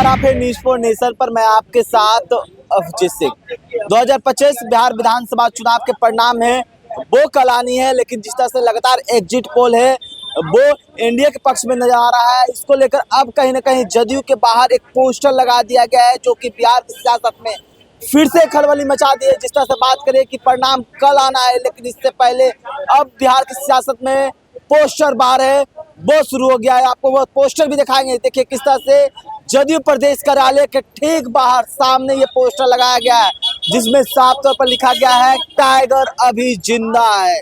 नमस्कार, आप है न्यूज़ फॉर नेशन पर। मैं आपके साथ अभिजीत सिंह। 2025 बिहार विधानसभा चुनाव के परिणाम है वो कल आनी है, लेकिन जिस तरह से लगातार एग्जिट पोल है वो एनडीए के पक्ष में नजर आ रहा है। इसको लेकर अब कहीं ना कहीं जदयू के बाहर एक पोस्टर लगा दिया गया है, जो कि बिहार की सियासत में फिर से खलबली मचा दी है। जिस तरह से बात करें कि परिणाम कल आना है, लेकिन इससे पहले अब बिहार की सियासत में पोस्टर बाहर है वो शुरू हो गया है। आपको वो पोस्टर भी दिखाएंगे। देखिए किस तरह से जदयू प्रदेश कार्यालय के ठीक बाहर सामने ये पोस्टर लगाया गया है, जिसमें साफ तौर पर लिखा गया है टाइगर अभी जिंदा है।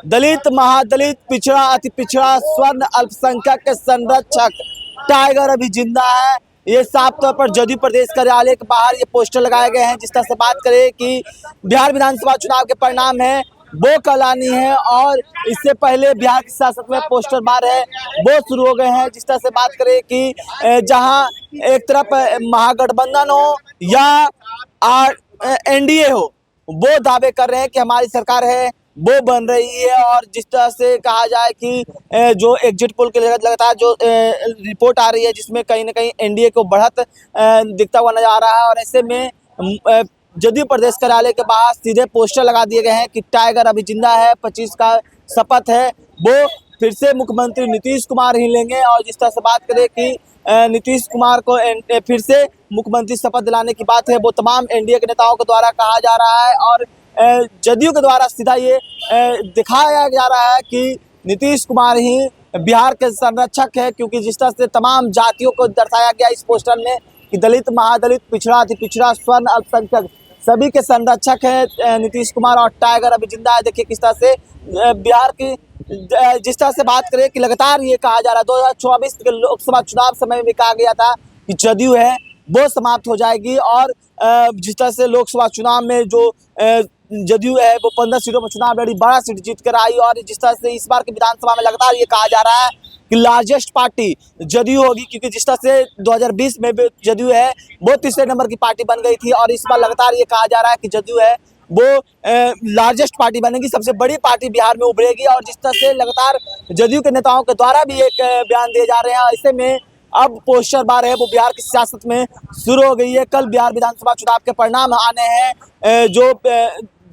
दलित, महादलित, पिछड़ा, अति पिछड़ा, स्वर्ण, अल्पसंख्यक के संरक्षक टाइगर अभी जिंदा है। ये साफ तौर पर जदयू प्रदेश कार्यालय के बाहर ये पोस्टर लगाए गए हैं। जिस तरह से बात करें कि बिहार विधानसभा चुनाव के परिणाम है वो कल आनी है, और इससे पहले बिहार की सियासत में पोस्टर बार है वो शुरू हो गए हैं। जिस तरह से बात करें कि जहां एक तरफ महागठबंधन हो या एनडीए हो, वो दावे कर रहे हैं कि हमारी सरकार है वो बन रही है। और जिस तरह से कहा जाए कि जो एग्जिट पोल के लगातार जो रिपोर्ट आ रही है, जिसमें कहीं ना कहीं एनडीए को बढ़त दिखता हुआ नजर आ रहा है। और ऐसे में जदयू प्रदेश कार्यालय के बाहर सीधे पोस्टर लगा दिए गए हैं कि टाइगर अभी जिंदा है। 25 का शपथ है वो फिर से मुख्यमंत्री नीतीश कुमार ही लेंगे। और जिस तरह से बात करें कि नीतीश कुमार को फिर से मुख्यमंत्री शपथ दिलाने की बात है, वो तमाम एनडीए के नेताओं के द्वारा कहा जा रहा है। और जदयू के द्वारा सीधा ये दिखाया जा रहा है कि नीतीश कुमार ही बिहार के संरक्षक है, क्योंकि जिस तरह से तमाम जातियों को दर्शाया गया इस पोस्टर में कि दलित, महादलित, पिछड़ा, अति पिछड़ा, स्वर्ण, अल्पसंख्यक सभी के संरक्षक है नीतीश कुमार, और टाइगर अभी जिंदा है। देखिए किस तरह से बिहार की जिस तरह से बात करें कि लगातार ये कहा जा रहा है 2024 के लोकसभा चुनाव समय में भी कहा गया था कि जदयू है वो समाप्त हो जाएगी। और जिस तरह से लोकसभा चुनाव में जो जदयू है वो 15 सीटों पर चुनाव लड़ी, 12 सीट जीत कर आई। और जिस तरह से इस बार की विधानसभा में लगातार ये कहा जा रहा है कि लार्जेस्ट पार्टी जदयू होगी, क्योंकि जिस तरह से 2020 में जदयू है वो तीसरे नंबर की पार्टी बन गई थी। और इस बार लगातार ये कहा जा रहा है कि जदयू है वो लार्जेस्ट पार्टी बनेगी, सबसे बड़ी पार्टी बिहार में उभरेगी। और जिस तरह से लगातार जदयू के नेताओं के द्वारा भी एक बयान दिए जा रहे हैं। ऐसे में अब पोस्टर बार है वो बिहार की सियासत में शुरू हो गई है। कल बिहार विधानसभा चुनाव के परिणाम आने हैं, जो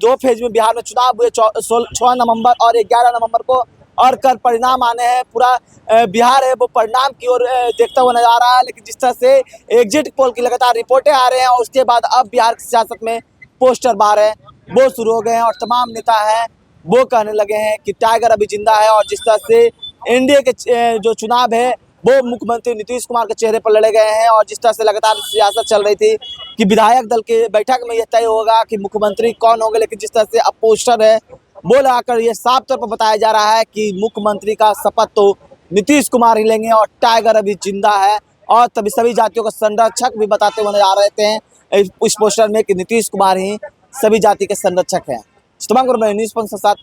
2 फेज में बिहार में चुनाव हुए 6 नवंबर और 11 नवंबर को, और कल परिणाम आने हैं। पूरा बिहार है वो परिणाम की ओर देखता हुआ नजर आ रहा है। लेकिन जिस तरह से एग्जिट पोल की लगातार रिपोर्टें आ रहे हैं, और उसके बाद अब बिहार की सियासत में पोस्टर बार है वो शुरू हो गए हैं, और तमाम नेता हैं वो कहने लगे हैं कि टाइगर अभी जिंदा है। और जिस तरह से एनडीए के जो चुनाव है वो मुख्यमंत्री नीतीश कुमार के चेहरे पर लड़े गए हैं। और जिस तरह से लगातार सियासत चल रही थी कि विधायक दल के बैठक में यह तय होगा कि मुख्यमंत्री कौन होंगे, लेकिन जिस तरह से अब पोस्टर है वो लगाकर ये साफ तौर पर बताया जा रहा है कि मुख्यमंत्री का शपथ तो नीतीश कुमार ही लेंगे, और टाइगर अभी जिंदा है। और तभी सभी जातियों का संरक्षक भी बताते हुए नजर आ रहे थे इस पोस्टर में कि नीतीश कुमार ही सभी जाति के संरक्षक हैं। तमाम न्यूज़ 5 के साथ।